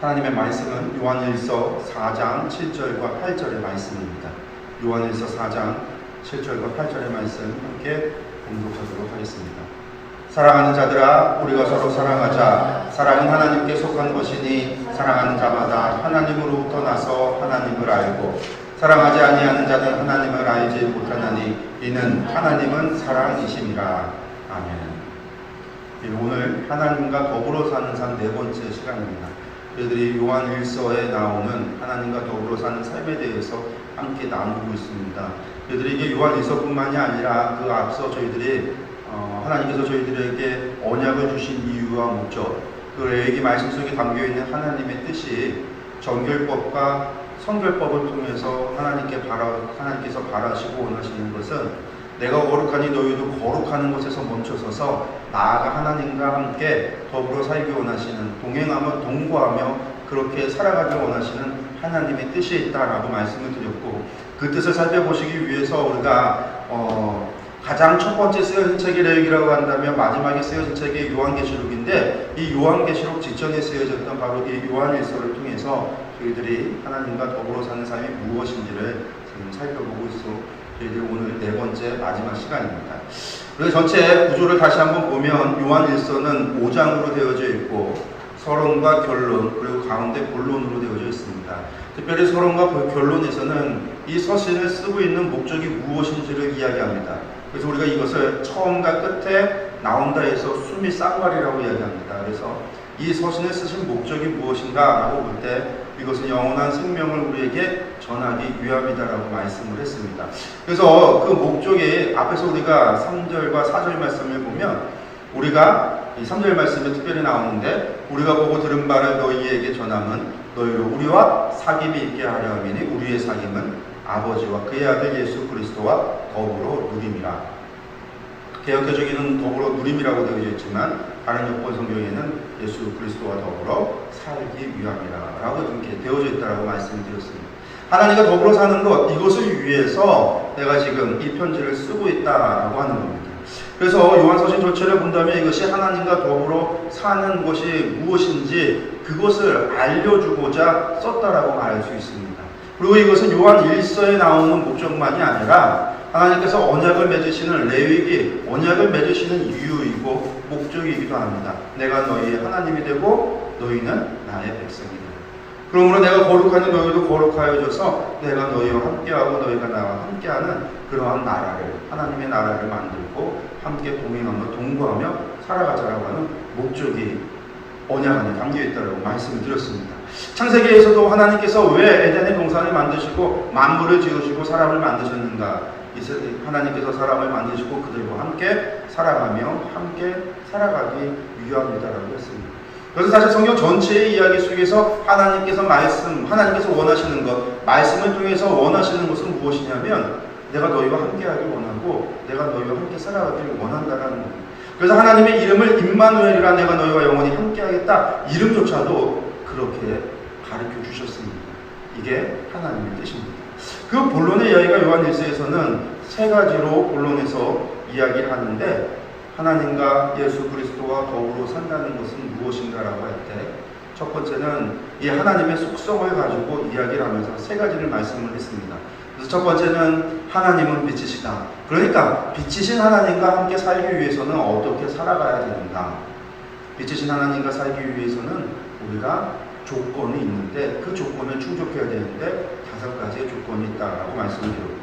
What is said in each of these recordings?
하나님의 말씀은 요한일서 4장 7절과 8절의 말씀입니다. 요한일서 4장 7절과 8절의 말씀 함께 공독하도록 하겠습니다. 사랑하는 자들아, 우리가 서로 사랑하자. 사랑은 하나님께 속한 것이니 사랑하는 자마다 하나님으로부터 나서 하나님을 알고 사랑하지 아니하는 자는 하나님을 알지 못하나니 이는 하나님은 사랑이심이라. 아멘. 오늘 하나님과 더불어 사는 삶 네 번째 시간입니다. 저희들이 요한 1서에 나오는 하나님과 더불어 사는 삶에 대해서 함께 나누고 있습니다. 저희들이 이게 요한 1서뿐만이 아니라 그 앞서 저희들이 하나님께서 저희들에게 언약을 주신 이유와 목적, 그 레위기 말씀 속에 담겨있는 하나님의 뜻이 정결법과 성결법을 통해서 하나님께서 바라시고 원하시는 것은 내가 거룩하니 너희도 거룩하는 것에서 멈춰서서 나아가 하나님과 함께 더불어 살기 원하시는, 동행하며 동거하며 그렇게 살아가길 원하시는 하나님의 뜻이 있다라고 말씀을 드렸고, 그 뜻을 살펴보시기 위해서 우리가 가장 첫 번째 쓰여진 책이 레위기라고 한다면 마지막에 쓰여진 책이 요한계시록인데, 이 요한계시록 직전에 쓰여졌던 바로 이 요한일서를 통해서 저희들이 하나님과 더불어 사는 삶이 무엇인지를 지금 살펴보고 있어. 저희들 오늘 네 번째 마지막 시간입니다. 그리고 전체 구조를 다시 한번 보면 요한일서는 5장으로 되어져 있고 서론과 결론 그리고 가운데 본론으로 되어져 있습니다. 특별히 서론과 결론에서는 이 서신을 쓰고 있는 목적이 무엇인지를 이야기합니다. 그래서 우리가 이것을 처음과 끝에 나온다 해서 숨이 쌍괄이라고 이야기합니다. 그래서 이 서신을 쓰신 목적이 무엇인가 라고 볼 때 이것은 영원한 생명을 우리에게 전하기 위함이다라고 말씀을 했습니다. 그래서 그 목적이 앞에서 우리가 3절과 4절 말씀을 보면 우리가 이 3절 말씀에 특별히 나오는데, 우리가 보고 들은 바를 너희에게 전함은 너희로 우리와 사귐이 있게 하려 함이니 우리의 사귐은 아버지와 그의 아들 예수 그리스도와 더불어 누림이라. 개역해주기는 더불어 누림이라고 되어져 있지만 다른 여권 성경에는 예수 그리스도와 더불어 살기 위함이라 라고 이렇게 되어져 있다고 말씀을 드렸습니다. 하나님과 더불어 사는 것, 이것을 위해서 내가 지금 이 편지를 쓰고 있다라고 하는 겁니다. 그래서 요한서신 전체를 본다면 이것이 하나님과 더불어 사는 것이 무엇인지 그것을 알려주고자 썼다라고 말할 수 있습니다. 그리고 이것은 요한 1서에 나오는 목적만이 아니라 하나님께서 언약을 맺으시는 레위기, 언약을 맺으시는 이유이고 목적이기도 합니다. 내가 너희의 하나님이 되고 너희는 나의 백성이다. 그러므로 내가 거룩하니 너희도 거룩하여져서 내가 너희와 함께하고 너희가 나와 함께하는 그러한 나라를, 하나님의 나라를 만들고 함께 동행하며 동거하며 살아가자라고 하는 목적이 언약 안에 담겨있다고 말씀을 드렸습니다. 창세기에서도 하나님께서 왜 에덴의 동산을 만드시고 만물을 지으시고 사람을 만드셨는가? 하나님께서 사람을 만드시고 그들과 함께 살아가며 함께 살아가기 위함이다라고 했습니다. 그래서 사실 성경 전체의 이야기 속에서 하나님께서 원하시는 것, 말씀을 통해서 원하시는 것은 무엇이냐면 내가 너희와 함께하길 원하고 내가 너희와 함께 살아가길 원한다라는 겁니다. 그래서 하나님의 이름을 임마누엘이라, 내가 너희와 영원히 함께하겠다, 이름조차도 그렇게 가르쳐 주셨습니다. 이게 하나님의 뜻입니다. 그 본론의 이야기가 요한일서에서는 세 가지로 본론에서 이야기를 하는데, 하나님과 예수 그리스도와 더불어 산다는 것은 무엇인가라고 할 때 첫 번째는 이 하나님의 속성을 가지고 이야기를 하면서 세 가지를 말씀을 했습니다. 그래서 첫 번째는 하나님은 빛이시다. 그러니까 빛이신 하나님과 함께 살기 위해서는 어떻게 살아가야 되는가? 빛이신 하나님과 살기 위해서는 우리가 조건이 있는데 그 조건을 충족해야 되는데 5가지의 조건이 있다라고 말씀을 드렸고,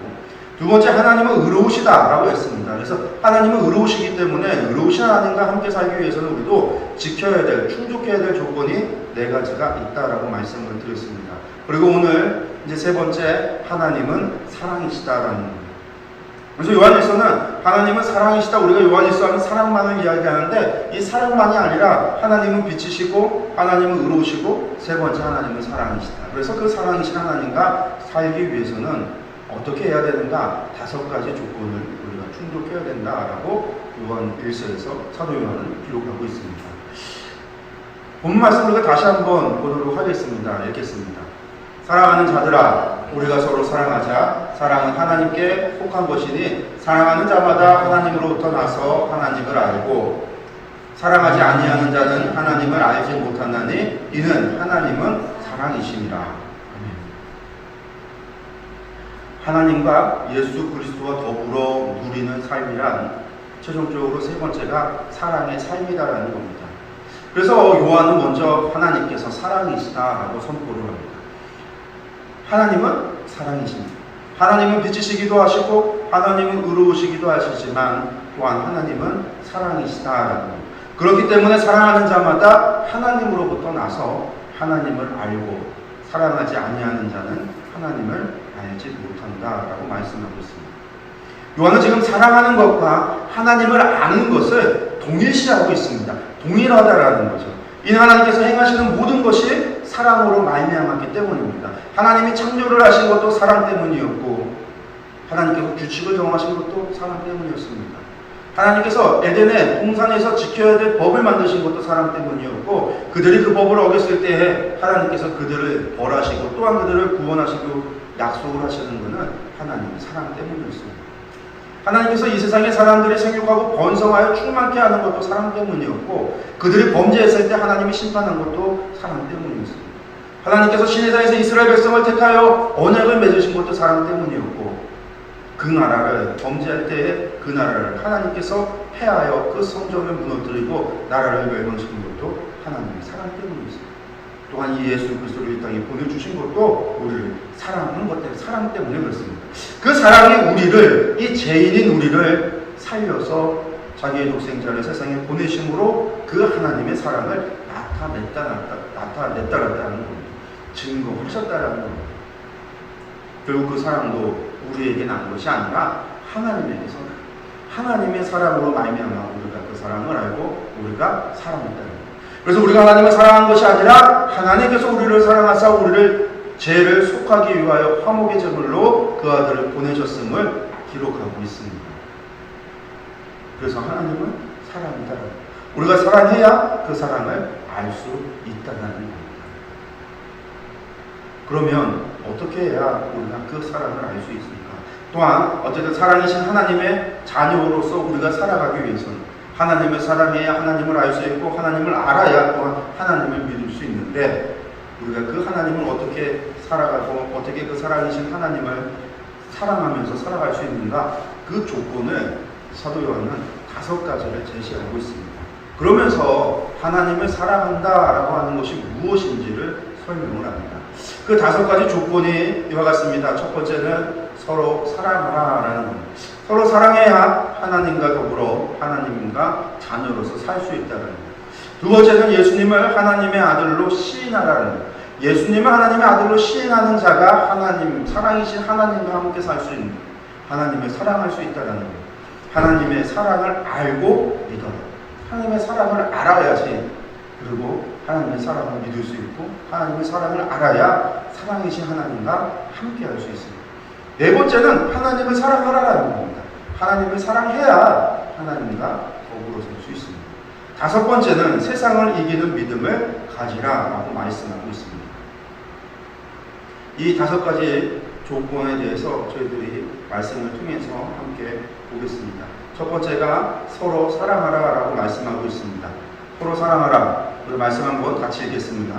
두 번째 하나님은 의로우시다라고 했습니다. 그래서 하나님은 의로우시기 때문에 의로우신 하나님과 함께 살기 위해서는 우리도 지켜야 될, 충족해야 될 조건이 4가지가 있다라고 말씀을 드렸습니다. 그리고 오늘 이제 세 번째, 하나님은 사랑이시다라는 겁니다. 그래서 요한일서는 하나님은 사랑이시다, 우리가 요한일서 하는 사랑만을 이야기하는데 이 사랑만이 아니라 하나님은 빛이시고 하나님은 의로우시고 세 번째 하나님은 사랑이시다. 그래서 그 사랑이신 하나님과 살기 위해서는 어떻게 해야 되는가? 5가지 조건을 우리가 충족해야 된다라고 요한 1서에서 사도 요한은 기록하고 있습니다. 본 말씀 우리가 다시 한번 보도록 하겠습니다. 읽겠습니다. 사랑하는 자들아, 우리가 서로 사랑하자. 사랑은 하나님께 속한 것이니 사랑하는 자마다 하나님으로부터 나서 하나님을 알고 사랑하지 아니하는 자는 하나님을 알지 못하나니 이는 하나님은 사랑이심이라. 하나님과 예수 그리스도와 더불어 누리는 삶이란 최종적으로 세 번째가 사랑의 삶이다라는 겁니다. 그래서 요한은 먼저 하나님께서 사랑이시다라고 선포를 합니다. 하나님은 사랑이십니다. 하나님은 빛이시기도 하시고 하나님은 의로우시기도 하시지만 또한 하나님은 사랑이시다라는 겁니다. 그렇기 때문에 사랑하는 자마다 하나님으로부터 나서 하나님을 알고 사랑하지 아니하는 자는 하나님을 알지 못한다라고 말씀하고 있습니다. 요한은 지금 사랑하는 것과 하나님을 아는 것을 동일시하고 있습니다. 동일하다라는 거죠. 이 하나님께서 행하시는 모든 것이 사랑으로 말미암았기 때문입니다. 하나님이 창조를 하신 것도 사랑 때문이었고 하나님께서 규칙을 정하신 것도 사랑 때문이었습니다. 하나님께서 에덴의 동산에서 지켜야 될 법을 만드신 것도 사랑 때문이었고 그들이 그 법을 어겼을 때에 하나님께서 그들을 벌하시고 또한 그들을 구원하시고 약속을 하시는 것은 하나님의 사랑 때문이었습니다. 하나님께서 이 세상의 사람들이 생육하고 번성하여 충만케 하는 것도 사랑 때문이었고 그들이 범죄했을 때 하나님이 심판한 것도 사랑 때문이었습니다. 하나님께서 시내산에서 이스라엘 백성을 택하여 언약을 맺으신 것도 사랑 때문이었고 그 나라를 범죄할 때에 그 나라를 하나님께서 패하여 그 성전을 무너뜨리고 나라를 멸망시킨 것도 하나님의 사랑 때문이었습니다. 또한 이 예수 그리스도를 이 땅에 보내주신 것도 우리를 사랑하는 것 때문에 사랑 때문에 그렇습니다. 그 사랑이 우리를 이 죄인인 우리를 살려서 자기의 독생자를 세상에 보내심으로 그 하나님의 사랑을 나타냈다라는 겁니다. 증거하셨다라는 겁니다. 결국 그 사랑도 우리에게 난 것이 아니라 하나님에게서 하나님의 사랑으로 말미암아 우리가 그 사랑을 알고 우리가 사랑했다는 겁니다. 그래서 우리가 하나님을 사랑한 것이 아니라 하나님께서 우리를 사랑하사 우리를 죄를 속하기 위하여 화목의 제물로 그 아들을 보내셨음을 기록하고 있습니다. 그래서 하나님은 사랑이다. 우리가 사랑해야 그 사랑을 알 수 있다는 겁니다. 그러면 어떻게 해야 우리가 그 사랑을 알 수 있습니까? 또한 어쨌든 사랑이신 하나님의 자녀로서 우리가 살아가기 위해서는 하나님을 사랑해야 하나님을 알 수 있고 하나님을 알아야 또한 하나님을 믿을 수 있는데 우리가 그 하나님을 어떻게 살아가고 어떻게 그 사랑이신 하나님을 사랑하면서 살아갈 수 있는가 그 조건을 사도 요한은 5가지를 제시하고 있습니다. 그러면서 하나님을 사랑한다라고 하는 것이 무엇인지를 설명을 합니다. 그 5가지 조건이 이와 같습니다. 첫 번째는 서로 사랑하라라는 겁니다. 서로 사랑해야 하나님과 더불어 하나님과 자녀로서 살 수 있다는 겁니다. 두 번째는 예수님을 하나님의 아들로 시인하라는 겁니다. 예수님을 하나님의 아들로 시인하는 자가 하나님, 사랑이신 하나님과 함께 살 수 있는 하나님을 사랑할 수 있다는 겁니다. 하나님의 사랑을 알고 믿어라. 하나님의 사랑을 알아야지 그리고 하나님의 사랑을 믿을 수 있고 하나님의 사랑을 알아야 사랑이신 하나님과 함께 할 수 있습니다. 네 번째는 하나님을 사랑하라는 겁니다. 하나님을 사랑해야 하나님과 더불어 살 수 있습니다. 5번째는 세상을 이기는 믿음을 가지라라고 말씀하고 있습니다. 이 5가지 조건에 대해서 저희들이 말씀을 통해서 함께 보겠습니다. 첫 번째가 서로 사랑하라라고 말씀하고 있습니다. 서로 사랑하라. 우리 말씀 한번 같이 읽겠습니다.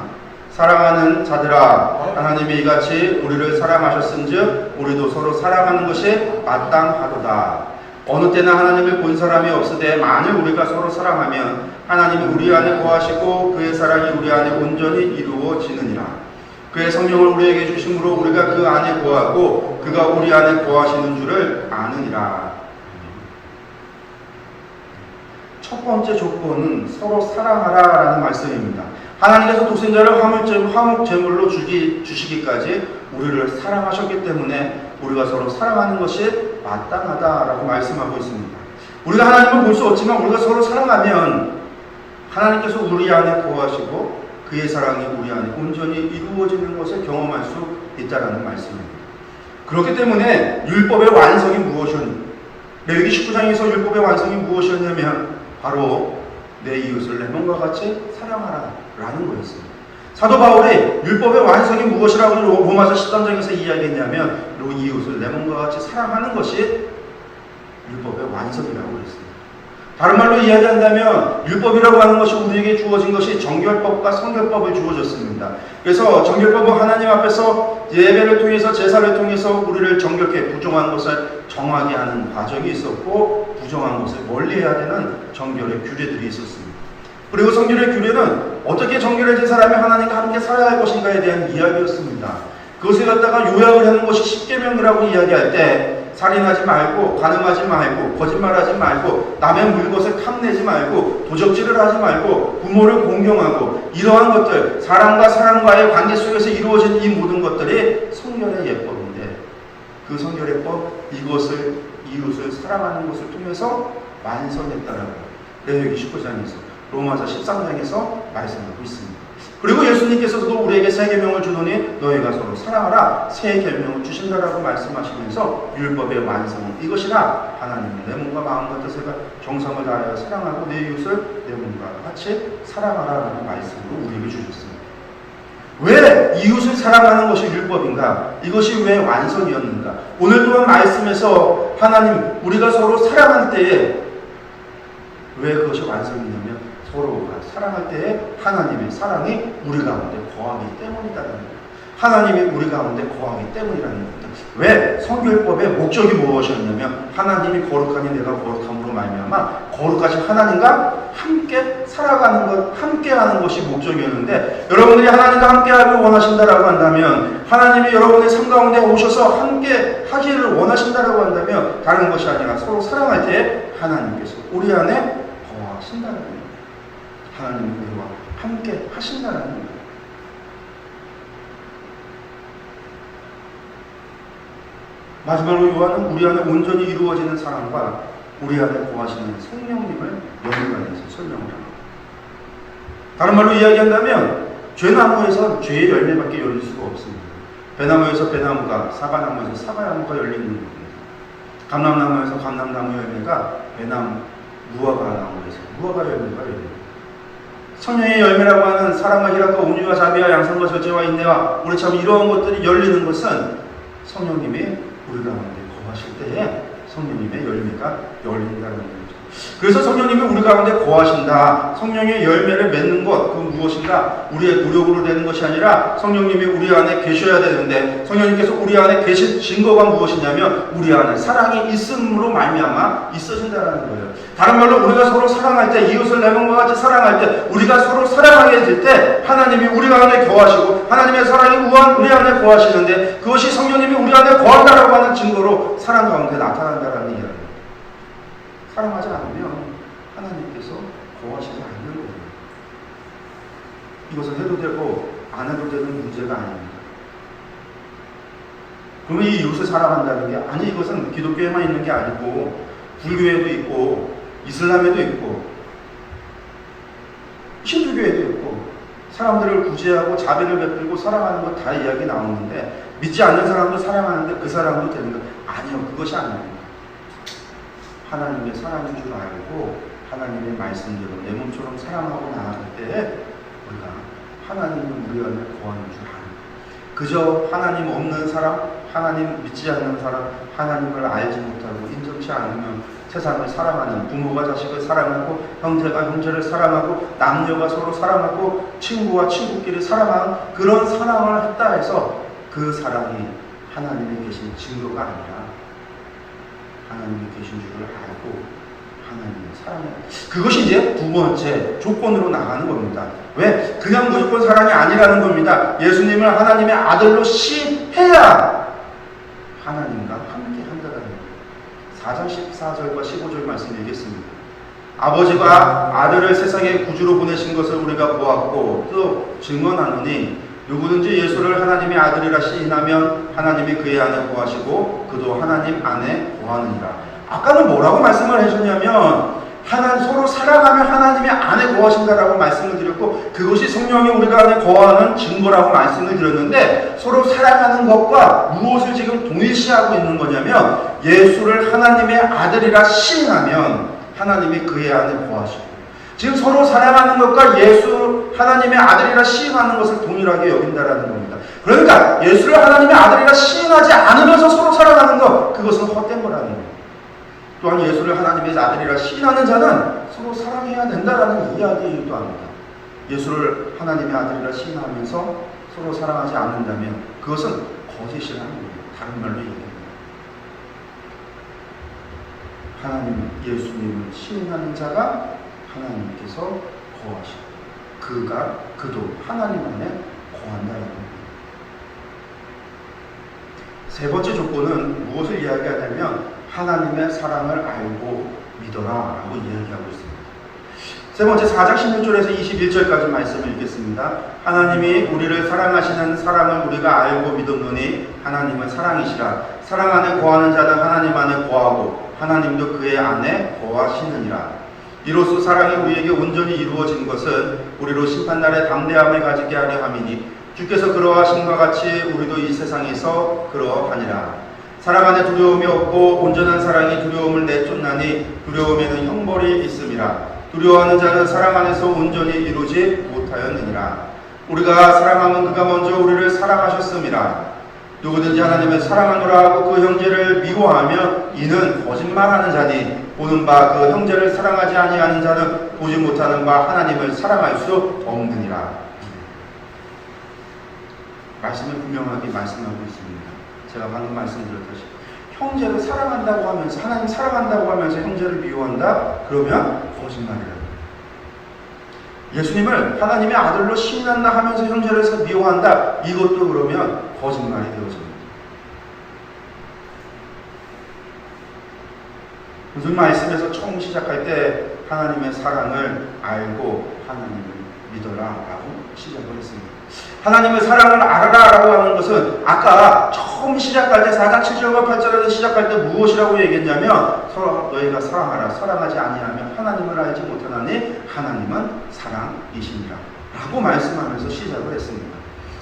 사랑하는 자들아 하나님이 이같이 우리를 사랑하셨은즉 우리도 서로 사랑하는 것이 마땅하도다. 어느 때나 하나님을 본 사람이 없으되 만일 우리가 서로 사랑하면 하나님이 우리 안에 거하시고 그의 사랑이 우리 안에 온전히 이루어지느니라. 그의 성령을 우리에게 주심으로 우리가 그 안에 거하고 그가 우리 안에 거하시는 줄을 아느니라. 첫 번째 조건은 서로 사랑하라라는 말씀입니다. 하나님께서 독생자를 화목 제물로 주시기까지 우리를 사랑하셨기 때문에 우리가 서로 사랑하는 것이 마땅하다라고 말씀하고 있습니다. 우리가 하나님을 볼 수 없지만 우리가 서로 사랑하면 하나님께서 우리 안에 거하시고 그의 사랑이 우리 안에 온전히 이루어지는 것을 경험할 수 있다는 말씀입니다. 그렇기 때문에 율법의 완성이 무엇이었냐? 레위기 19장에서 율법의 완성이 무엇이었냐면 바로 내 이웃을 내 몸과 같이 사랑하라 라는 거였습니다. 사도 바울이 율법의 완성이 무엇이라고 로마서 13장에서 이야기했냐면 이웃을 내 몸과 같이 사랑하는 것이 율법의 완성이라고 그랬습니다. 다른 말로 이야기한다면 율법이라고 하는 것이 우리에게 주어진 것이 정결법과 성결법을 주어졌습니다. 그래서 정결법은 하나님 앞에서 예배를 통해서 제사를 통해서 우리를 정결케 부정한 것을 정하게 하는 과정이 있었고 부정한 것을 멀리해야 되는 정결의 규례들이 있었습니다. 그리고 성결의 규례는 어떻게 정결해진 사람이 하나님과 함께 살아야 할 것인가에 대한 이야기였습니다. 그것을 갖다가 요약을 하는 것이 십계명이라고 이야기할 때 살인하지 말고, 간음하지 말고, 거짓말하지 말고, 남의 물것을 탐내지 말고, 도적질을 하지 말고, 부모를 공경하고, 이러한 것들, 사람과 사람과의 관계 속에서 이루어진 이 모든 것들이 성결의 예법인데, 그 성결의 법, 이웃을 사랑하는 것을 통해서 완성했다라고 레위기 19장에서, 로마서 13장에서 말씀하고 있습니다. 그리고 예수님께서도 우리에게 새 계명을 주노니 너희가 서로 사랑하라 새 계명을 주신다라고 말씀하시면서 율법의 완성은 이것이라 하나님의 내 몸과 마음과 뜻을 정성을 다하여 사랑하고 내 이웃을 내 몸과 같이 사랑하라라는 말씀으로 우리에게 주셨습니다. 왜 이웃을 사랑하는 것이 율법인가? 이것이 왜 완성이었는가? 오늘 또한 말씀에서 하나님 우리가 서로 사랑할 때에 왜 그것이 완성이냐면 서로가 사랑할 때에 하나님의 사랑이 우리 가운데 거하기 때문이라는 겁니다. 하나님이 우리 가운데 거하기 때문이라는 겁니다. 왜? 성결법의 목적이 무엇이었냐면 하나님이 거룩하니 내가 거룩함으로 말미암아 거룩하신 하나님과 함께 살아가는 것, 함께하는 것이 목적이었는데 여러분들이 하나님과 함께하길 원하신다라고 한다면 하나님이 여러분의 삶 가운데 오셔서 함께 하기를 원하신다라고 한다면 다른 것이 아니라 서로 사랑할 때에 하나님께서 우리 안에 거하신다는 겁니다. 하나님이 우리와 함께 하신다는 겁니다. 마지막으로 요한은 우리 안에 온전히 이루어지는 사랑과 우리 안에 거하시는 성령님을 연관해서 설명을 합니다. 다른 말로 이야기한다면 죄나무에서 죄의 열매밖에 열릴 수가 없습니다. 배나무에서 배나무가, 사과나무에서 사과나무가 열리는 겁니다. 감람나무에서 감람나무 열매가 배나무, 무화과나무에서 무화과 열매가 열립니다. 성령의 열매라고 하는 사랑과 희락과 온유와 자비와 양선과 절제와 인내와 우리 참 이러한 것들이 열리는 것은 성령님이 우리 가운데 거하실 때에 성령님의 열매가 열린다는 거죠. 그래서 성령님이 우리 가운데 거하신다. 성령의 열매를 맺는 것, 그건 무엇인가? 우리의 노력으로 되는 것이 아니라 성령님이 우리 안에 계셔야 되는데 성령님께서 우리 안에 계신 증거가 무엇이냐면 우리 안에 사랑이 있음으로 말미암아 있어진다는 거예요. 다른 말로 우리가 서로 사랑할 때, 이웃을 내 몸과 같이 사랑할 때, 우리가 서로 사랑하게 될 때 하나님이 우리 안에 거하시고 하나님의 사랑이 우리 안에 거하시는데 그것이 성령님이 우리 안에 거한다라고 하는 증거로 사랑 가운데 나타난다라는 이야기입니다. 사랑하지 않으면 하나님께서 거하시지 않는 거예요. 이것은 해도 되고 안 해도 되는 문제가 아닙니다. 그러면 이 이웃을 사랑한다는 게 아니 이것은 기독교에만 있는 게 아니고 불교에도 있고 이슬람에도 있고 힌두교에도 있고 사람들을 구제하고 자비를 베풀고 사랑하는 것 다 이야기 나오는데 믿지 않는 사람도 사랑하는데 그 사람도 되는 것 아니요. 그것이 아닙니다. 하나님의 사랑인 줄 알고 하나님의 말씀대로 내 몸처럼 사랑하고 나아갈 때에 우리가 하나님은 우리 안에 거하는 줄 아는 그저 하나님 없는 사람, 하나님 믿지 않는 사람, 하나님을 알지 못하고 인정치 않으면 세상을 사랑하는 부모가 자식을 사랑하고 형제가 형제를 사랑하고 남녀가 서로 사랑하고 친구와 친구끼리 사랑하는 그런 사랑을 했다 해서 그 사랑이 하나님이 계신 증거가 아니라 하나님이 계신 줄을 알고 하나님의 사랑을 그것이 이제 두 번째 조건으로 나가는 겁니다. 왜? 그냥 무조건 사랑이 아니라는 겁니다. 예수님을 하나님의 아들로 시해야 하나님과 함께 한다는 겁니다. 4장 14절과 15절 말씀 읽겠습니다. 아버지가 아들을 세상의 구주로 보내신 것을 우리가 보았고 또 증언하노니 누구든지 예수를 하나님의 아들이라 시인하면 하나님이 그의 안에 거하시고 그도 하나님 안에 거하느니라. 아까는 뭐라고 말씀을 해주냐면 서로 사랑하면 하나님의 안에 거하신다라고 말씀을 드렸고 그것이 성령이 우리가 안에 거하는 증거라고 말씀을 드렸는데 서로 사랑하는 것과 무엇을 지금 동일시하고 있는 거냐면 예수를 하나님의 아들이라 시인하면 하나님이 그의 안에 거하시고 지금 서로 사랑하는 것과 예수 하나님의 아들이라 시인하는 것을 동일하게 여긴다라는 겁니다. 그러니까 예수를 하나님의 아들이라 시인하지 않으면서 서로 사랑하는 것 그것은 헛된 거라는 거예요. 또한 예수를 하나님의 아들이라 시인하는 자는 서로 사랑해야 된다라는 이야기이기도 합니다. 예수를 하나님의 아들이라 시인하면서 서로 사랑하지 않는다면 그것은 거짓이라는 겁니다. 다른 말로 얘기합니다. 하나님 예수님을 시인하는 자가 하나님께서 거하시고 그도 하나님 안에 거한다는 겁니다. 세 번째 조건은 무엇을 이야기하냐면 하나님의 사랑을 알고 믿어라 라고 이야기하고 있습니다. 세 번째 4장 16절에서 21절까지 말씀을 읽겠습니다. 하나님이 우리를 사랑하시는 사랑을 우리가 알고 믿었노니 하나님은 사랑이시라. 사랑 안에 거하는 자는 하나님 안에 거하고 하나님도 그의 안에 거하시느니라. 이로써 사랑이 우리에게 온전히 이루어진 것은 우리로 심판날에 담대함을 가지게 하려 함이니 주께서 그러하심과 같이 우리도 이 세상에서 그러하니라. 사랑 안에 두려움이 없고 온전한 사랑이 두려움을 내쫓나니 두려움에는 형벌이 있음이라. 두려워하는 자는 사랑 안에서 온전히 이루지 못하였느니라. 우리가 사랑하면 그가 먼저 우리를 사랑하셨음이라. 누구든지 하나님을 사랑하노라 하고 그 형제를 미워하면 이는 거짓말하는 자니 보는 바 그 형제를 사랑하지 아니하는 자는 보지 못하는 바 하나님을 사랑할 수 없느니라. 말씀을 분명하게 말씀하고 있습니다. 제가 방금 말씀드렸듯이 형제를 사랑한다고 하면서 하나님 사랑한다고 하면서 형제를 미워한다? 그러면 거짓말이라고. 예수님을 하나님의 아들로 시인한다 하면서 형제를 미워한다? 이것도 그러면 거짓말이 되어집니다. 무슨 말씀에서 처음 시작할 때 하나님의 사랑을 알고 하나님을 믿어라 라고 시작을 했습니다. 하나님의 사랑을 알아라 라고 하는 것은 아까 처음 시작할 때 4장 7절과 8절에서 시작할 때 무엇이라고 얘기했냐면 서로 너희가 사랑하라. 사랑하지 아니하면 하나님을 알지 못하나니 하나님은 사랑이시니라 라고 말씀하면서 시작을 했습니다.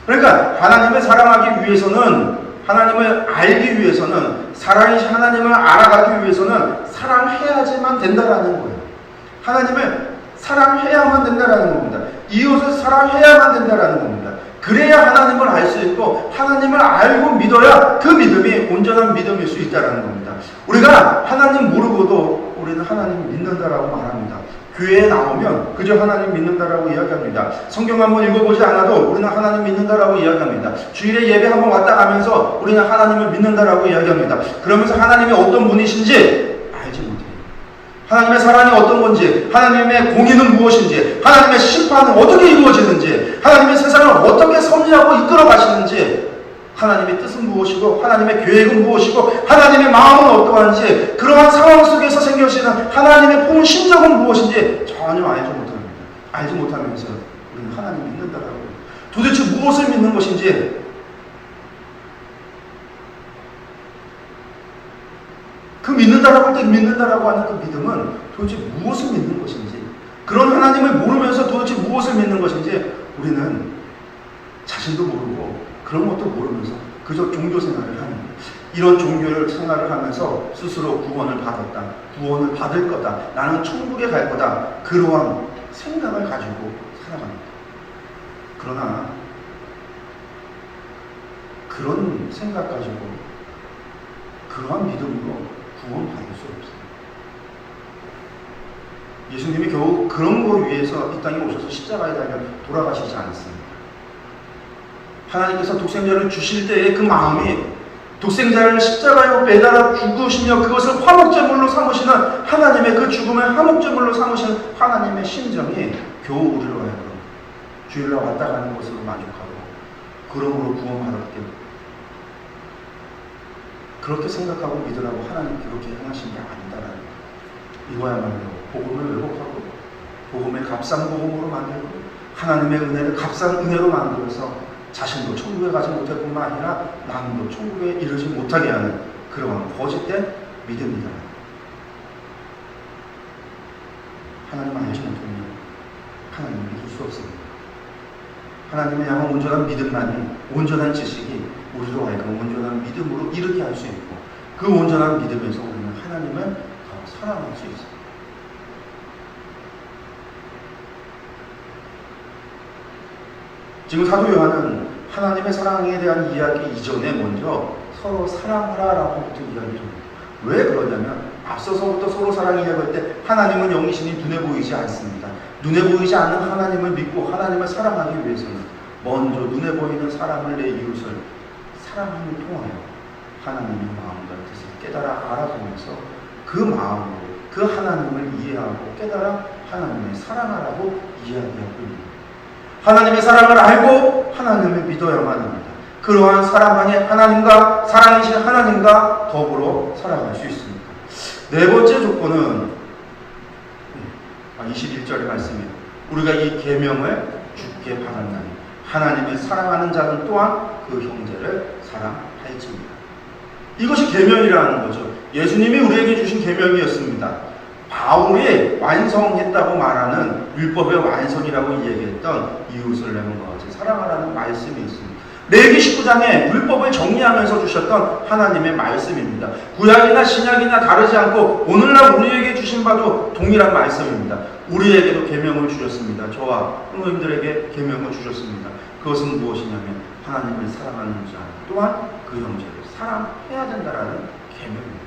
그러니까 하나님을 사랑하기 위해서는 하나님을 알기 위해서는 사랑이신 하나님을 알아가기 위해서는 사랑해야지만 된다라는 거예요. 하나님을 사랑해야만 된다라는 겁니다. 이웃을 사랑해야만 된다라는 겁니다. 그래야 하나님을 알 수 있고 하나님을 알고 믿어야 그 믿음이 온전한 믿음일 수 있다는 겁니다. 우리가 하나님 모르고도 우리는 하나님 믿는다라고 말합니다. 교회에 나오면 그저 하나님 믿는다라고 이야기합니다. 성경 한번 읽어보지 않아도 우리는 하나님 믿는다라고 이야기합니다. 주일에 예배 한번 왔다 가면서 우리는 하나님을 믿는다라고 이야기합니다. 그러면서 하나님이 어떤 분이신지 알지 못해요. 하나님의 사랑이 어떤 건지, 하나님의 공의는 무엇인지, 하나님의 심판은 어떻게 이루어지는지, 하나님의 세상을 어떻게 섭리하고 이끌어 가시는지, 하나님의 뜻은 무엇이고 하나님의 계획은 무엇이고 하나님의 마음은 어떠한지, 그러한 상황 속에서 생겨지는 하나님의 품 심정은 무엇인지 전혀 알지 못합니다. 알지 못하면서 우리는 하나님 믿는다라고, 도대체 무엇을 믿는 것인지, 그 믿는다라고 할 때 믿는다라고 하는 그 믿음은 도대체 무엇을 믿는 것인지, 그런 하나님을 모르면서 도대체 무엇을 믿는 것인지 우리는 자신도 모르고 그런 것도 모르면서 그저 종교 생활을 하는 거예요. 이런 종교 생활을 하면서 스스로 구원을 받았다, 구원을 받을 거다, 나는 천국에 갈 거다, 그러한 생각을 가지고 살아갑니다. 그러나 그런 생각 가지고 그러한 믿음으로 구원받을 수 없어요. 예수님이 겨우 그런 걸 위해서 이 땅에 오셔서 십자가에 달려 돌아가시지 않았습니다. 하나님께서 독생자를 주실 때의 그 마음이 독생자를 십자가에 매달아 죽으시며 그것을 화목제물로 삼으시는 하나님의 그 죽음을 화목제물로 삼으시는 하나님의 심정이 겨우 우리로 하여금 주일날 왔다 가는 것으로 만족하고 그러므로 구원받았기, 그렇게 생각하고 믿으라고 하나님 그렇게 행하신 게 아니다라는 거예요. 이거야말로 복음을 왜곡하고 복음을 값싼 복음으로 만들고 하나님의 은혜를 값싼 은혜로 만들어서 자신도 천국에 가지 못할 뿐만 아니라 남도 천국에 이르지 못하게 하는 그러한 거짓된 믿음이다. 하나님 알지 못하면 하나님 믿을 수 없습니다. 하나님을 향한 온전한 믿음만이, 온전한 지식이 우리로 하여금 온전한 믿음으로 이르게 할 수 있고 그 온전한 믿음에서 우리는 하나님을 더 사랑할 수 있습니다. 지금 사도 요한은 하나님의 사랑에 대한 이야기 이전에 먼저 서로 사랑하라 라고부터 이야기를 합니다. 왜 그러냐면 앞서서부터 서로 사랑 이야기할 때 하나님은 영이시니 눈에 보이지 않습니다. 눈에 보이지 않는 하나님을 믿고 하나님을 사랑하기 위해서는 먼저 눈에 보이는 사람을 내 이웃을 사랑함을 통하여 하나님의 마음과 뜻을 깨달아 알아보면서 그 마음으로 그 하나님을 이해하고 깨달아 하나님을 사랑하라고 이야기하고 있습니다. 하나님의 사랑을 알고 하나님을 믿어야만 합니다. 그러한 사랑만이 하나님과 사랑이신 하나님과 더불어 살아갈 수 있습니다. 네 번째 조건은 21절의 말씀이에요. 우리가 이 계명을 주께 받았나니 하나님을 사랑하는 자는 또한 그 형제를 사랑할지니라. 이것이 계명이라는 거죠. 예수님이 우리에게 주신 계명이었습니다. 바울이 완성했다고 말하는 율법의 완성이라고 얘기했던 이웃을렘과 같이 사랑하라는 말씀이 있습니다. 레위기 19장에 율법을 정리하면서 주셨던 하나님의 말씀입니다. 구약이나 신약이나 다르지 않고 오늘날 우리에게 주신 바도 동일한 말씀입니다. 우리에게도 계명을 주셨습니다. 저와 형님들에게 계명을 주셨습니다. 그것은 무엇이냐면 하나님을 사랑하는 자 또한 그 형제를 사랑해야 된다라는 계명입니다.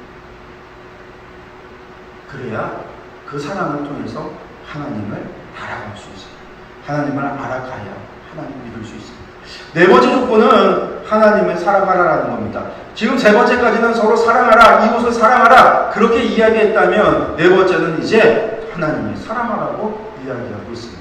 그래야 그 사랑을 통해서 하나님을 알아갈 수 있어요. 하나님을 알아가야 하나님 믿을 수 있습니다. 네 번째 조건은 하나님을 사랑하라라는 겁니다. 지금 세 번째까지는 서로 사랑하라, 이웃을 사랑하라 그렇게 이야기했다면 네 번째는 이제 하나님을 사랑하라고 이야기하고 있습니다.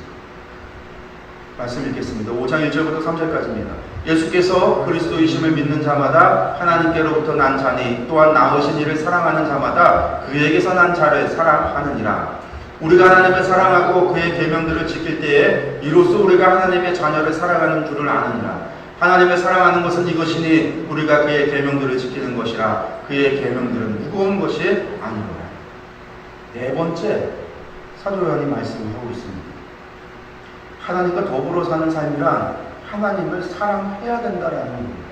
말씀 읽겠습니다. 5장 1절부터 3절까지입니다. 예수께서 그리스도이심을 믿는 자마다 하나님께로부터 난 자니 또한 나으신 이를 사랑하는 자마다 그에게서 난 자를 사랑하느니라. 우리가 하나님을 사랑하고 그의 계명들을 지킬 때에 이로써 우리가 하나님의 자녀를 사랑하는 줄을 아느니라. 하나님을 사랑하는 것은 이것이니 우리가 그의 계명들을 지키는 것이라. 그의 계명들은 무거운 것이 아니로라. 네 번째 사도 요한이 말씀을 하고 있습니다. 하나님과 더불어 사는 삶이란 하나님을 사랑해야 된다라는 겁니다.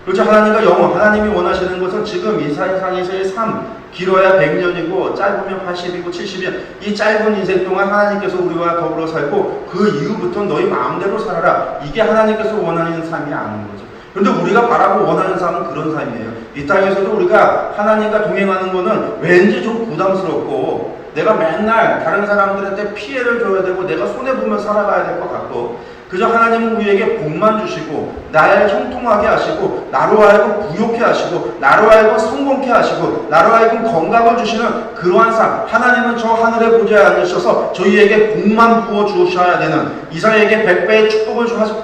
그렇죠. 하나님과 영원, 하나님이 원하시는 것은 지금 이 세상에서의 삶, 길어야 100년이고 짧으면 80이고 70년, 이 짧은 인생 동안 하나님께서 우리와 더불어 살고 그 이후부터 너희 마음대로 살아라. 이게 하나님께서 원하는 삶이 아닌 거죠. 그런데 우리가 바라고 원하는 삶은 그런 삶이에요. 이 땅에서도 우리가 하나님과 동행하는 거는 왠지 좀 부담스럽고 내가 맨날 다른 사람들한테 피해를 줘야 되고 내가 손해보면 살아가야 될 것 같고 그저 하나님은 우리에게 복만 주시고 나를 형통하게 하시고 나로 하여금 부욕해 하시고 나로 하여금 성공케 하시고 나로 하여금 건강을 주시는 그러한 삶. 하나님은 저 하늘에 보좌에 앉으셔서 저희에게 복만 부어 주셔야 되는 이삭에게 100배의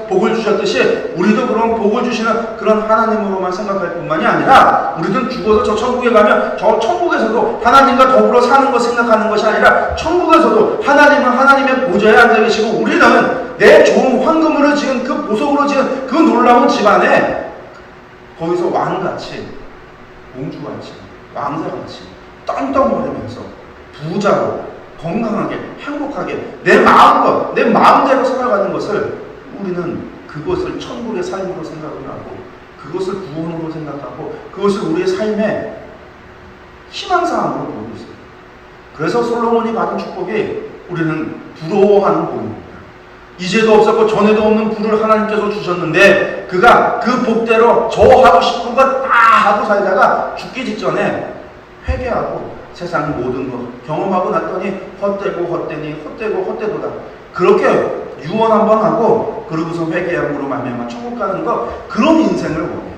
복을 주셨듯이 우리도 그런 복을 주시는 그런 하나님으로만 생각할 뿐만이 아니라 우리는 죽어서 저 천국에 가면 저 천국에서도 하나님과 더불어 사는 것 생각하는 것이 아니라 천국에서도 하나님은 하나님의 보좌에 앉아 계시고 우리는 내 좋은 황금으로 지은 그 보석으로 지은 그 놀라운 집안에 거기서 왕같이 공주같이 왕자같이 떵떵거리면서 부자로 건강하게 행복하게 내 마음껏 내 마음대로 살아가는 것을 우리는 그것을 천국의 삶으로 생각을 하고 그것을 구원으로 생각하고 그것을 우리의 삶의 희망사항으로 보고 있어요. 그래서 솔로몬이 받은 축복이 우리는 부러워하는 복입니다. 이제도 없었고 전에도 없는 부를 하나님께서 주셨는데 그가 그 복대로 저 하고 싶은 거 다 하고 살다가 죽기 직전에 회개하고 세상 모든 것 경험하고 났더니 헛되고 헛되니 헛되고 헛되도다. 그렇게 유언 한번 하고 그러고서 회개함으로 말미암아 천국 가는 것 그런 인생을 원해요.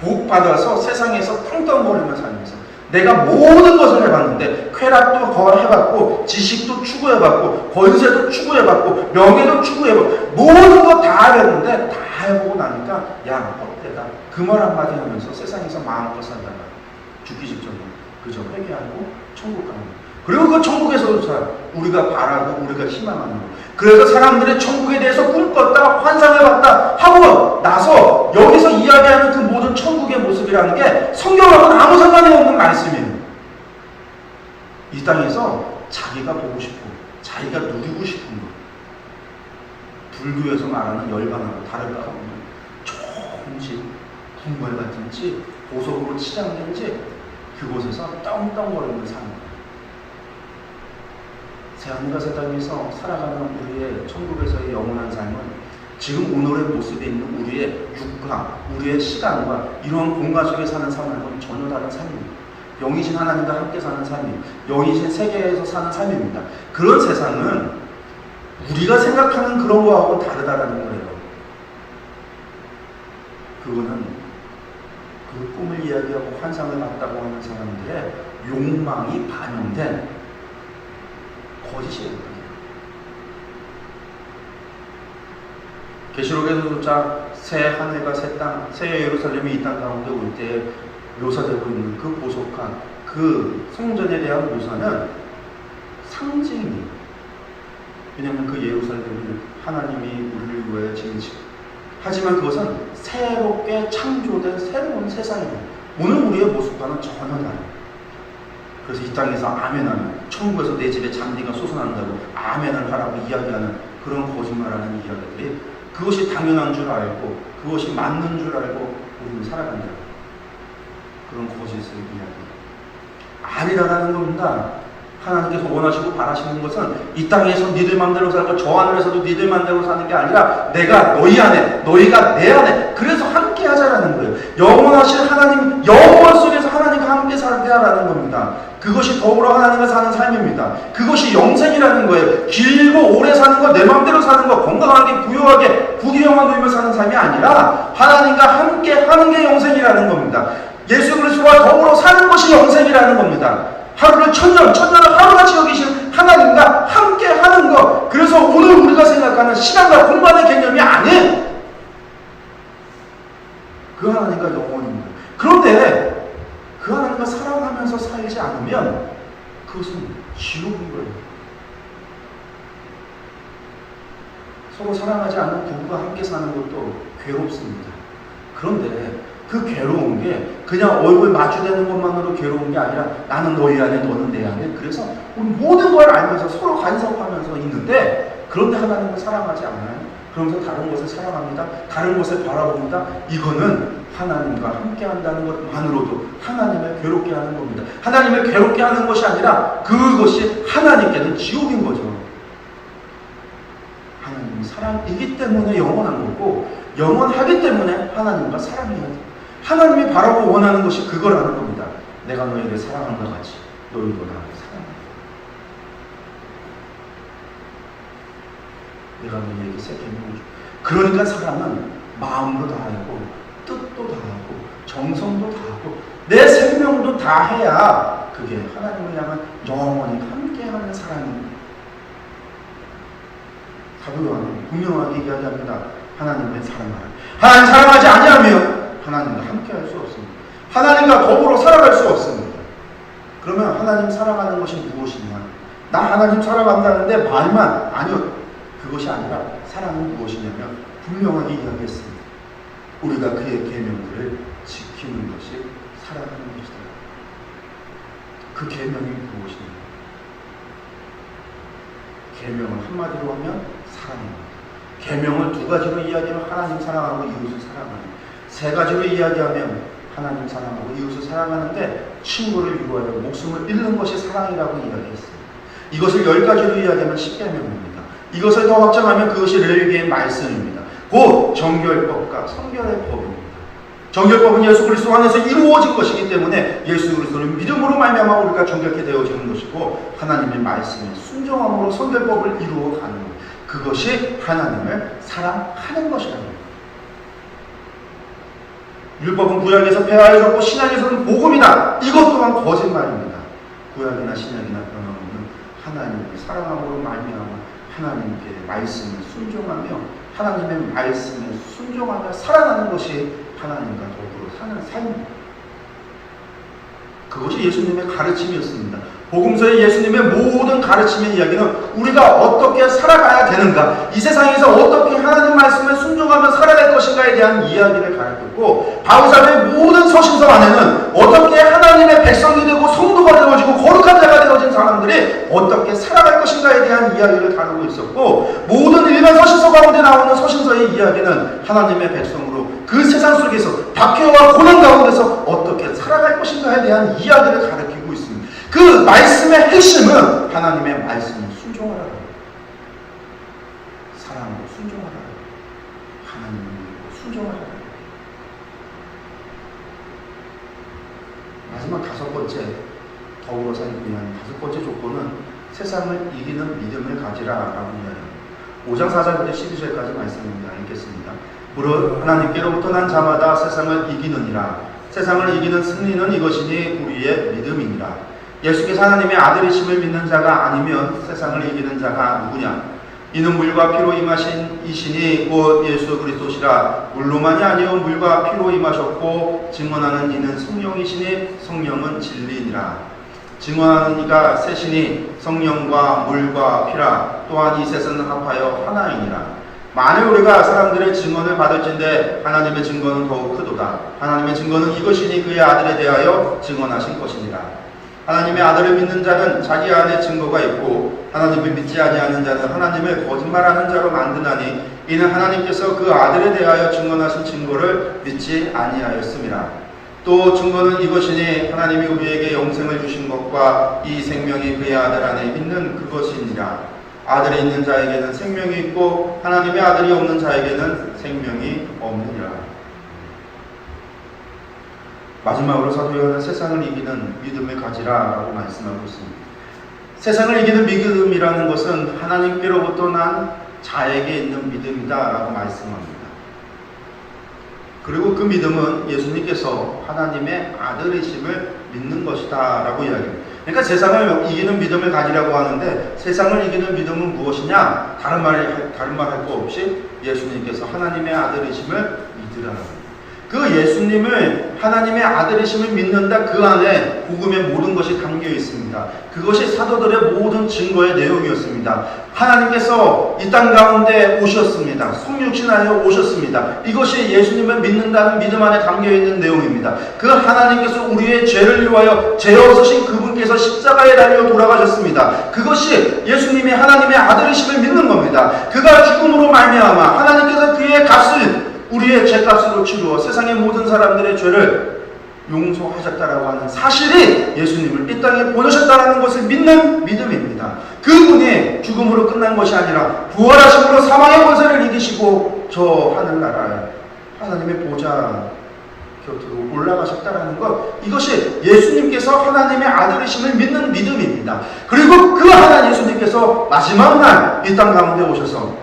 복 받아서 세상에서 떵떵거리며 살면서 내가 모든 것을 해봤는데 쾌락도 해봤고 지식도 추구해봤고 권세도 추구해봤고 명예도 추구해봤고 모든 거 다 해봤는데 다 해보고 나니까 야 헛되다 그 말 한마디 하면서 세상에서 마음껏 살다가 죽기 직전에 그저 회개하고 천국 가는 거. 그리고 그 천국에서도 우리가 바라고 우리가 희망하는 거. 그래서 사람들의 천국에 대해서 꿈꿨다 환상해봤다 하고 나서 여기서 이야기하는 그 모든 천국의 모습이라는 게 성경하고는 아무 상관이 없는 말씀이에요. 이 땅에서 자기가 보고 싶고 자기가 누리고 싶은 것 불교에서 말하는 열반하고 다를 바 없는 좋은 집, 궁궐 같은 집, 보석으로 치장된 집 그곳에서 떵떵거리는 삶. 새하늘과 새 땅에서 살아가는 우리의 천국에서의 영원한 삶은 지금 오늘의 모습에 있는 우리의 육과 우리의 시간과 이러한 공간 속에 사는 삶과는 전혀 다른 삶입니다. 영이신 하나님과 함께 사는 삶이, 영이신 세계에서 사는 삶입니다. 그런 세상은 우리가 생각하는 그런 거하고 다르다라는 거예요. 그거는 그 꿈을 이야기하고 환상을 봤다고 하는 사람들의 욕망이 반영된 거짓이에요. 계시록에서조차 새 하늘과 새 땅, 새 예루살렘이 이 땅 가운데 올 때에 묘사되고 있는 그 보속한 그 성전에 대한 묘사는 상징이에요. 왜냐하면 그 예루살렘을 하나님이 우리를 위해 지은 집. 하지만 그것은 새롭게 창조된 새로운 세상이에요. 오늘 우리의 모습과는 전혀 다르요. 그래서 이 땅에서 아멘하면 천국에서 내 집에 잔디가 솟아난다고 아멘을 하라고 이야기하는 그런 거짓말하는 이야기들이 그것이 당연한 줄 알고 그것이 맞는 줄 알고 우리는 살아간다. 그런 거짓을 이야기 아니라는 겁니다. 하나님께서 원하시고 바라시는 것은 이 땅에서 니들 맘대로 살고 저 하늘에서도 니들 맘대로 사는 게 아니라 내가 너희 안에 너희가 내 안에 그래서 함께 하자라는 거예요. 영원하신 하나님 영원 속에서 하나님과 함께 살게 하라는 겁니다. 그것이 더불어 하나님과 사는 삶입니다. 그것이 영생이라는 거예요. 길고 오래 사는 거, 내 맘대로 사는 거, 건강하게 부유하게 부귀영화 누리며 사는 삶이 아니라 하나님과 함께 하는 게 영생이라는 겁니다. 예수 그리스도와 더불어 사는 것이 영생이라는 겁니다. 하루를 천년을 하루같이 여기신 하나님과 함께 하는 것. 그래서 오늘 우리가 생각하는 시간과 공간의 개념이 아닌 그 하나님과 영원입니다. 그런데 그 하나님과 사랑하면서 살지 않으면 그것은 지옥인 거예요. 서로 사랑하지 않는 부부가 함께 사는 것도 괴롭습니다. 그런데 그 괴로운 게 그냥 얼굴 마주대는 것만으로 괴로운 게 아니라 나는 너희 안에 너는 내 안에 그래서 우리 모든 걸 알면서 서로 간섭하면서 있는데 그런데 하나님을 사랑하지 않아요. 그러면서 다른 것을 사랑합니다. 다른 것을 바라봅니다. 이거는 하나님과 함께 한다는 것만으로도 하나님을 괴롭게 하는 겁니다. 하나님을 괴롭게 하는 것이 아니라 그것이 하나님께는 지옥인 거죠. 하나님은 사랑이기 때문에 영원한 거고 영원하기 때문에 하나님과 사랑해야 돼요. 하나님이 바라고 원하는 것이 그거라는 겁니다. 내가 너희를 사랑한 것 같이 너희도 나를 사랑해. 내가 너희에게 새 계명을 줘. 그러니까 사랑은 마음도 다하고 뜻도 다하고 정성도 다하고 내 생명도 다해야 그게 하나님을 향한 영원히 함께하는 사랑입니다. 사도 요한은 분명하게 이야기합니다. 하나님을 사랑하라. 하나님 사랑하지 아니하면 하나님과 함께할 수 없습니다. 하나님과 더불어 살아갈 수 없습니다. 그러면 하나님 사랑하는 것이 무엇이냐? 나 하나님 사랑한다는데 말만 아니요. 그것이 아니라 사랑은 무엇이냐면 분명하게 이야기했습니다. 우리가 그의 계명들을 지키는 것이 사랑하는 것이다. 그 계명이 무엇이냐? 계명을 한마디로 하면 사랑입니다. 계명을 두 가지로 이야기하면 하나님 사랑하고 이웃을 사랑하는, 세 가지로 이야기하면 하나님 사랑하고 이웃을 사랑하는데 친구를 위하여 목숨을 잃는 것이 사랑이라고 이야기했습니다. 이것을 10가지로 이야기하면 십계명입니다. 이것을 더 확장하면 그것이 레위기의 말씀입니다. 곧 정결법과 성결의 법입니다. 정결법은 예수 그리스도 안에서 이루어진 것이기 때문에 예수 그리스도는 믿음으로 말미암아 우리가 정결케 되어지는 것이고 하나님의 말씀에 순종함으로 성결법을 이루어가는 것. 그것이 하나님을 사랑하는 것이라는 겁니다. 율법은 구약에서 폐하여졌고 신약에서는 복음이다. 이것 또한 거짓말입니다. 구약이나 신약이나 변함없는 하나님을 사랑함으로 말미암아 하나님께 말씀을 순종하며 하나님의 말씀에 순종하며 살아가는 것이 하나님과 더불어 사는 삶입니다. 그것이 예수님의 가르침이었습니다. 복음서의 예수님의 모든 가르침의 이야기는 우리가 어떻게 살아가야 되는가, 이 세상에서 어떻게 하나님 말씀을 순종하며 살아갈 것인가에 대한 이야기를 가르쳤고, 바울사도의 모든 서신서 안에는 어떻게 하나님의 백성이 되고 성도가 되어지고 거룩한 자가 되어진 사람들이 어떻게 살아갈 것인가에 대한 이야기를 다루고 있었고, 모든 일반 서신서 가운데 나오는 서신서의 이야기는 하나님의 백성으로 그 세상 속에서 박해와 고난 가운데서 어떻게 살아갈 것인가에 대한 이야기를 가르치고 있습니다. 그 말씀의 핵심은 하나님의 말씀을 순종하라. 사랑으로 순종하라. 하나님을 믿고 순종하라. 마지막 다섯 번째, 더불어 살기 위한 다섯 번째 조건은 세상을 이기는 믿음을 가지라라고 이야기합니다. 5장 4절부터 12절까지 말씀입니다. 읽겠습니다. 무릇 하나님께로부터 난 자마다 세상을 이기느니라. 세상을 이기는 승리는 이것이니 우리의 믿음이니라. 예수께서 하나님의 아들이심을 믿는 자가 아니면 세상을 이기는 자가 누구냐? 이는 물과 피로 임하신 이신이 곧 예수 그리스도시라. 물로만이 아니요 물과 피로 임하셨고 증언하는 이는 성령이시니 성령은 진리니라. 증언하는 이가 셋이니 성령과 물과 피라. 또한 이 셋은 합하여 하나이니라. 만일 우리가 사람들의 증언을 받을진대 하나님의 증거는 더욱 크도다. 하나님의 증거는 이것이니 그의 아들에 대하여 증언하신 것이니라. 하나님의 아들을 믿는 자는 자기 안에 증거가 있고 하나님을 믿지 아니하는 자는 하나님을 거짓말하는 자로 만드나니 이는 하나님께서 그 아들에 대하여 증언하신 증거를 믿지 아니하였음이라. 또 증거는 이것이니 하나님이 우리에게 영생을 주신 것과 이 생명이 그의 아들 안에 있는 그것이니라. 아들이 있는 자에게는 생명이 있고 하나님의 아들이 없는 자에게는 생명이 없느니라. 마지막으로 사도 요한은 세상을 이기는 믿음을 가지라라고 말씀하고 있습니다. 세상을 이기는 믿음이라는 것은 하나님께로부터 난 자에게 있는 믿음이다라고 말씀합니다. 그리고 그 믿음은 예수님께서 하나님의 아들이심을 믿는 것이다라고 이야기합니다. 그러니까 세상을 이기는 믿음을 가지라고 하는데 세상을 이기는 믿음은 무엇이냐? 다른 말 할 거 없이 예수님께서 하나님의 아들이심을 믿으라는 그 예수님을 하나님의 아들이심을 믿는다. 그 안에 복음의 모든 것이 담겨 있습니다. 그것이 사도들의 모든 증거의 내용이었습니다. 하나님께서 이 땅 가운데 오셨습니다. 성육신하여 오셨습니다. 이것이 예수님을 믿는다는 믿음 안에 담겨 있는 내용입니다. 그 하나님께서 우리의 죄를 위하여 죄 없으신 그분께서 십자가에 달려 돌아가셨습니다. 그것이 예수님이 하나님의 아들이심을 믿는 겁니다. 그가 죽음으로 말미암아 하나님께서 그의 값을 우리의 죄값으로 치루어 세상의 모든 사람들의 죄를 용서하셨다라고 하는 사실이 예수님을 이 땅에 보내셨다라는 것을 믿는 믿음입니다. 그분이 죽음으로 끝난 것이 아니라 부활하심으로 사망의 권세를 이기시고 저 하늘나라에 하나님의 보좌 곁으로 올라가셨다라는 것, 이것이 예수님께서 하나님의 아들이심을 믿는 믿음입니다. 그리고 그 하나님 예수님께서 마지막 날 이 땅 가운데 오셔서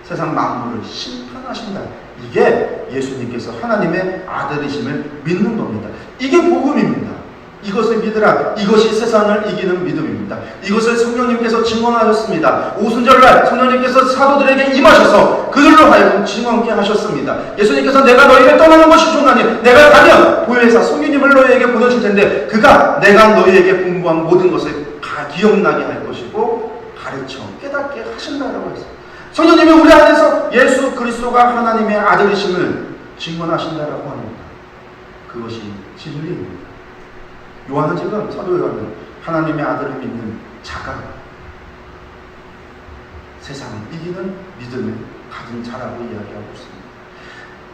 세상 만물을 심판하신다. 이게 예수님께서 하나님의 아들이심을 믿는 겁니다. 이게 복음입니다. 이것을 믿으라. 이것이 세상을 이기는 믿음입니다. 이것을 성령님께서 증언하셨습니다. 오순절날 성령님께서 사도들에게 임하셔서 그들로 하여금 증언케 하셨습니다. 예수님께서 내가 너희를 떠나는 것이 좋나니 내가 가면 보혜사 성령님을 너희에게 보내줄 텐데 그가 내가 너희에게 분부한 모든 것을 다 기억나게 할 것이고 가르쳐 깨닫게 하신다라고 했습니다. 성령님이 우리 안에서 예수 그리스도가 하나님의 아들이심을 증언하신다라고 합니다. 그것이 진리입니다. 요한은 지금 사도 요한은 하나님의 아들을 믿는 자가 세상을 이기는 믿음을 가진 자라고 이야기하고 있습니다.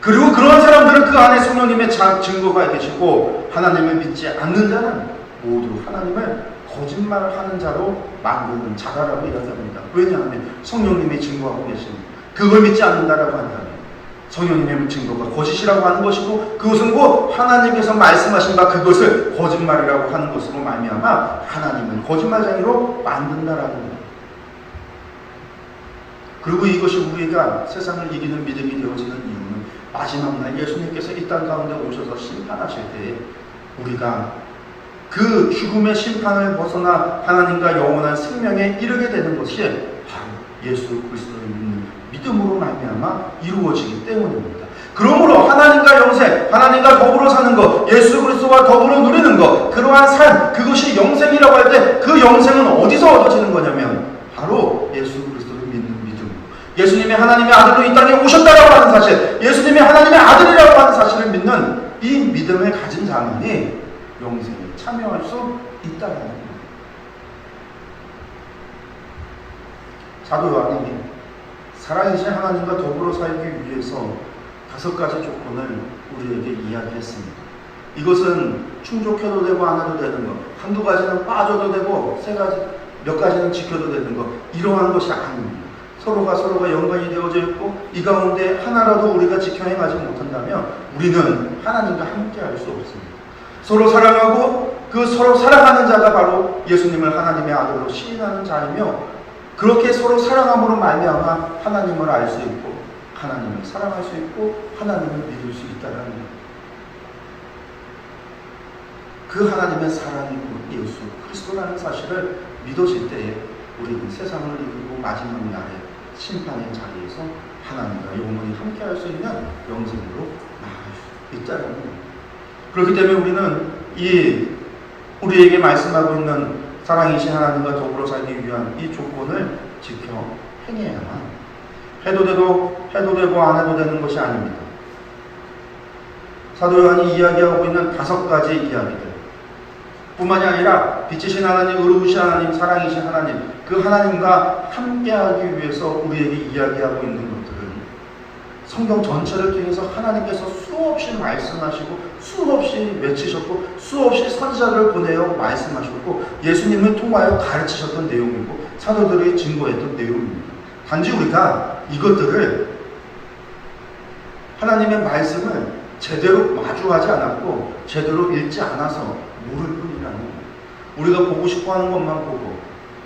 그리고 그런 사람들은 그 안에 성령님의 증거가 계시고 하나님을 믿지 않는 자는 모두 하나님을 거짓말하는 자로 만드는 자다라고 이야기합니다. 왜냐하면 성령님이 증거하고 계십니다. 그걸 믿지 않는다라고 한다면 성령님의 증거가 거짓이라고 하는 것이고 그것은 곧 하나님께서 말씀하신 바 그것을 거짓말이라고 하는 것으로 말미암아 하나님을 거짓말쟁이로 만든다라는 것. 그리고 이것이 우리가 세상을 이기는 믿음이 되어지는 이유는 마지막 날 예수님께서 이 땅 가운데 오셔서 심판하실 때에 우리가 그 죽음의 심판을 벗어나 하나님과 영원한 생명에 이르게 되는 것이 바로 예수 그리스도를 믿는 믿음으로 말미암아 이루어지기 때문입니다. 그러므로 하나님과 영생, 하나님과 더불어 사는 것, 예수 그리스도와 더불어 누리는 것, 그러한 삶, 그것이 영생이라고 할 때 그 영생은 어디서 얻어지는 거냐면 바로 예수 그리스도를 믿는 믿음, 예수님이 하나님의 아들로 이 땅에 오셨다라고 하는 사실, 예수님이 하나님의 아들이라고 하는 사실을 믿는 이 믿음을 가진 자만이 영생에 참여할 수 있다는 겁니다. 사도 요한이 살아계신 하나님과 더불어 살기 위해서 5가지 조건을 우리에게 이야기했습니다. 이것은 충족해도 되고 안 해도 되는 것, 한두 가지는 빠져도 되고 몇 가지는 지켜도 되는 것, 이러한 것이 아닙니다. 서로가 연관이 되어져 있고 이 가운데 하나라도 우리가 지켜 행하지 못한다면 우리는 하나님과 함께 할 수 없습니다. 서로 사랑하고 그 서로 사랑하는 자가 바로 예수님을 하나님의 아들로 시인하는 자이며, 그렇게 서로 사랑함으로 말미암아 하나님을 알 수 있고 하나님을 사랑할 수 있고 하나님을 믿을 수 있다는 거예요. 그 하나님의 사랑이 예수 그리스도라는 사실을 믿어질 때에 우리는 세상을 이기고 마지막 날에 심판의 자리에서 하나님과 영원히 함께할 수 있는 영생으로 나아갈 수 있다는 거예요. 그렇기 때문에 우리는 우리에게 말씀하고 있는 사랑이신 하나님과 더불어 살기 위한 이 조건을 지켜 행해야만, 해도 되고 안 해도 되는 것이 아닙니다. 사도 요한이 이야기하고 있는 5가지 이야기들 뿐만이 아니라 빛이신 하나님, 의로우신 하나님, 사랑이신 하나님, 그 하나님과 함께하기 위해서 우리에게 이야기하고 있는 것들은 성경 전체를 통해서 하나님께서 수없이 말씀하시고 수없이 외치셨고 수없이 선지자를 보내어 말씀하셨고 예수님을 통하여 가르치셨던 내용이고 사도들이 증거했던 내용입니다. 단지 우리가 이것들을, 하나님의 말씀을 제대로 마주하지 않았고 제대로 읽지 않아서 모를 뿐이라는 거예요. 우리가 보고 싶어하는 것만 보고,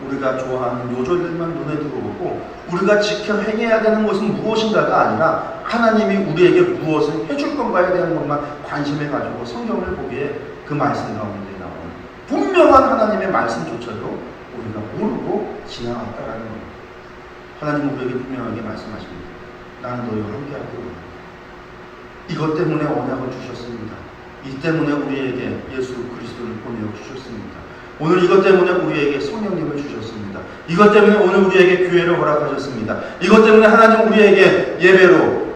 우리가 좋아하는 요절들만 눈에 들어오고, 우리가 지켜 행해야 되는 것은 무엇인가가 아니라 하나님이 우리에게 무엇을 해줄 건가에 대한 것만 관심을 가지고 성경을 보기에 그 말씀 가운데 나오는 분명한 하나님의 말씀조차도 우리가 모르고 지나갔다라는 거예요. 하나님은 우리에게 분명하게 말씀하십니다. 나는 너희와 함께하고 이것 때문에 언약을 주셨습니다. 이 때문에 우리에게 예수 그리스도를 보내어 주셨습니다. 오늘 이것 때문에 우리에게 성령님을 주셨습니다. 이것 때문에 오늘 우리에게 교회를 허락하셨습니다. 이것 때문에 하나님 우리에게 예배로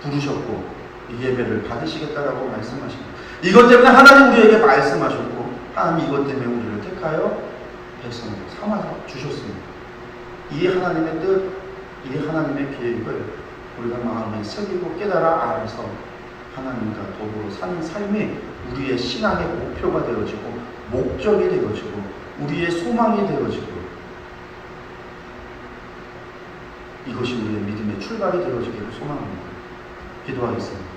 부르셨고 이 예배를 받으시겠다라고 말씀하십니다. 이것 때문에 하나님 우리에게 말씀하셨고 하나님 이것 때문에 우리를 택하여 백성으로 삼아 주셨습니다. 이 하나님의 뜻, 이 하나님의 계획을 우리가 마음에 새기고 깨달아 알아서 하나님과 더불어 사는 삶이 우리의 신앙의 목표가 되어지고 목적이 되어지고 우리의 소망이 되어지고 이것이 우리의 믿음의 출발이 되어지기를 소망합니다. 기도하겠습니다.